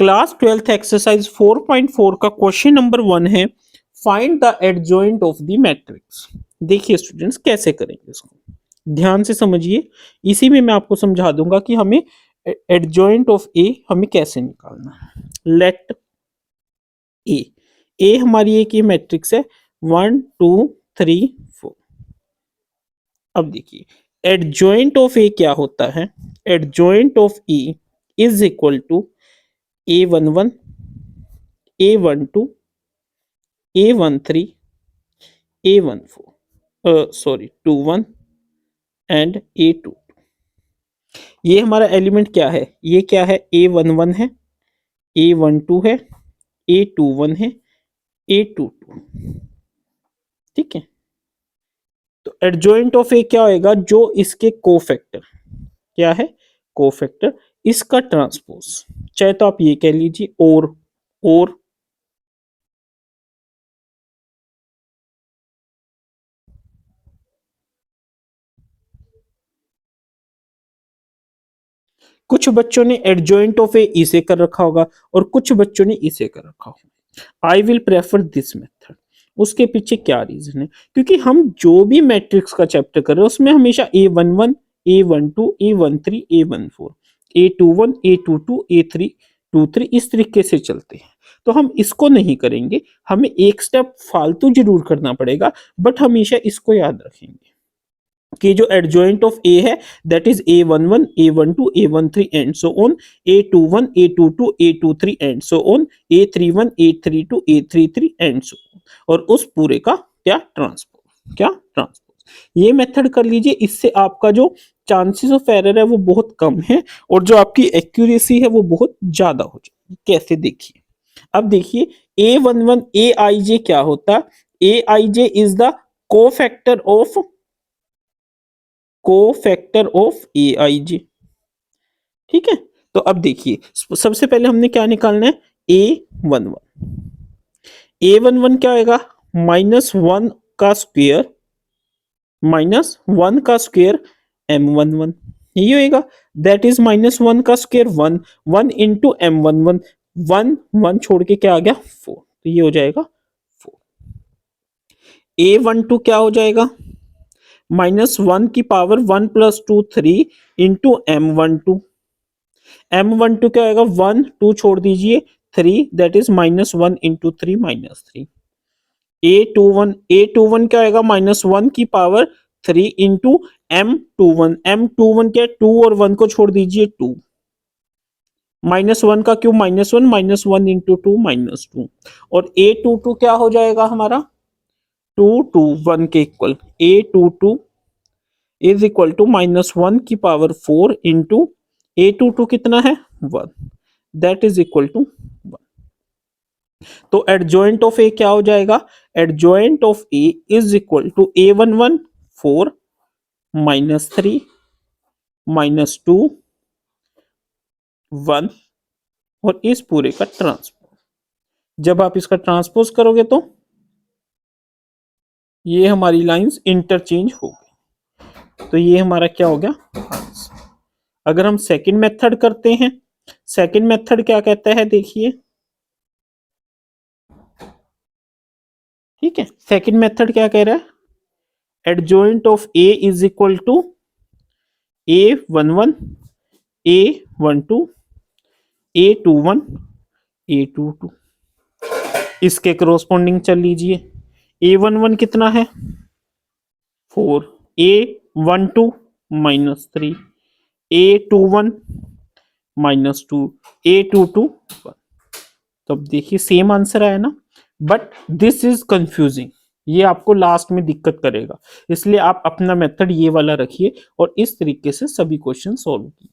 Class 12th exercise 4.4 का question number 1 है, find the adjoint of the matrix. देखिए students कैसे करेंगे इसको, ध्यान से समझिए। इसी में मैं आपको समझा दूंगा कि हमें एडजॉइंट ऑफ ए हमें कैसे निकालना है। लेट ए हमारी एक ये मैट्रिक्स है 1 2 3 4। अब देखिए एडजॉइंट ऑफ ए क्या होता है। Adjoint of A is equal to A11, A12, A13, A14, 21 and A22। ये हमारा एलिमेंट क्या है, ये क्या है, A11 है, A12 है, A21 है, A22। ठीक है, तो एडजॉइंट ऑफ ए क्या होएगा, जो इसके कोफैक्टर, क्या है कोफैक्टर, इसका ट्रांसपोज, चाहे तो आप ये कह लीजिए और कुछ बच्चों ने एडजॉइंट ऑफ ए इसे कर रखा होगा और कुछ बच्चों ने इसे कर रखा होगा। I will prefer this method. उसके पीछे क्या रीजन है, क्योंकि हम जो भी मैट्रिक्स का चैप्टर कर रहे हैं उसमें हमेशा A11, A12, A13, A14, A21, A22, A23 इस तरीके से चलते हैं। तो हम इसको नहीं करेंगे, हमें एक स्टेप फालतू जरूर करना पड़ेगा, बट हमेशा इसको याद रखेंगे कि जो एडजॉइंट ऑफ ए है that is A11, A12, A13 and so on, A21, A22, A23 and so on, A31, A32, A33 and so on, और उस पूरे का क्या ट्रांसपोज। ये मेथड कर लीजिए, इससे आपका जो चांसेस ऑफ एरर है वो बहुत कम है और जो आपकी एक्यूरेसी है वो बहुत ज्यादा हो जाएगी। कैसे, देखिए अब देखिए A11 Aij क्या होता है, Aij is the cofactor of Aij। ठीक है, तो अब देखिए सबसे पहले हमने क्या निकालना है, A11 क्या होगा, -1 का स्क्वायर M11 यही होएगा, दैट इज -1 का स्क्वायर 1 इंटू M11, 1 छोड़ के क्या आ गया 4, तो ये हो जाएगा 4। A12 क्या हो जाएगा, -1 की पावर 1 + 2 3 इंटू M12 क्या आएगा 1 2 छोड़ दीजिए 3, दैट इज -1 इंटू 3 -3। A21 क्या आएगा, -1 की पावर 3 इंटू M21 क्या है 2 और 1 को छोड़ दीजिए 2, -1 का क्यूब -1 इंटू 2 -2, और A22 क्या हो जाएगा हमारा 2 2 1 के equal, A22 is equal to -1 की पावर 4 इंटू A22 कितना है 1, दैट इज इक्वल टू 1। तो एडजॉइंट ऑफ ए क्या हो जाएगा, adjoint of A is equal to A11 4 -3 -2 1 और इस पूरे का ट्रांसपोज। जब आप इसका ट्रांसपोज करोगे तो ये हमारी लाइंस इंटरचेंज हो गई, तो ये हमारा क्या हो गया आंसर। अगर हम सेकंड मेथड करते हैं, सेकंड मेथड क्या कहता है देखिए, ठीक है सेकंड मेथड क्या कह रहा है, adjoint of A is equal to A11 A12 A21 A22। इसके करोस्पोंडिंग चल लीजिए, A11 कितना है 4, A12 -3, A21 -2, A22 1। तो अब देखिए सेम आंसर आया ना, बट दिस इज कंफ्यूजिंग, ये आपको लास्ट में दिक्कत करेगा, इसलिए आप अपना मेथड ये वाला रखिए और इस तरीके से सभी क्वेश्चन सॉल्व कीजिए।